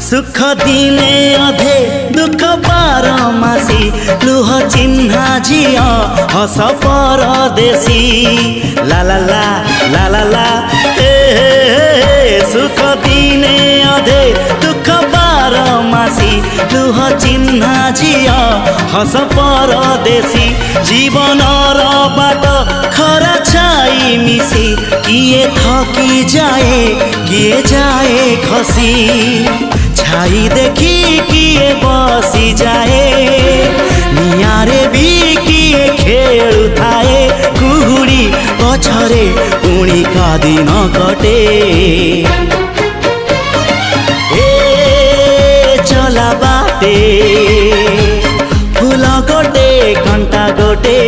सुख दिने अधे दुख बारमासी लुह चिन्हा झिया हस परदेशी ला ला ला ला ला ला सुख दिने अधे दुख बारमासी लुह चिन्हा झिया हस परदेशी जीवन बाट खरा छाई मिसी किए थकी जाए किए जाए खसी छाई देखी किए बसी जाए नियारे भी किए खेलु थाए कुहुड़ी पछरे पुणी का दिन कटे चला बाटे फूल गोटे घंटा गोटे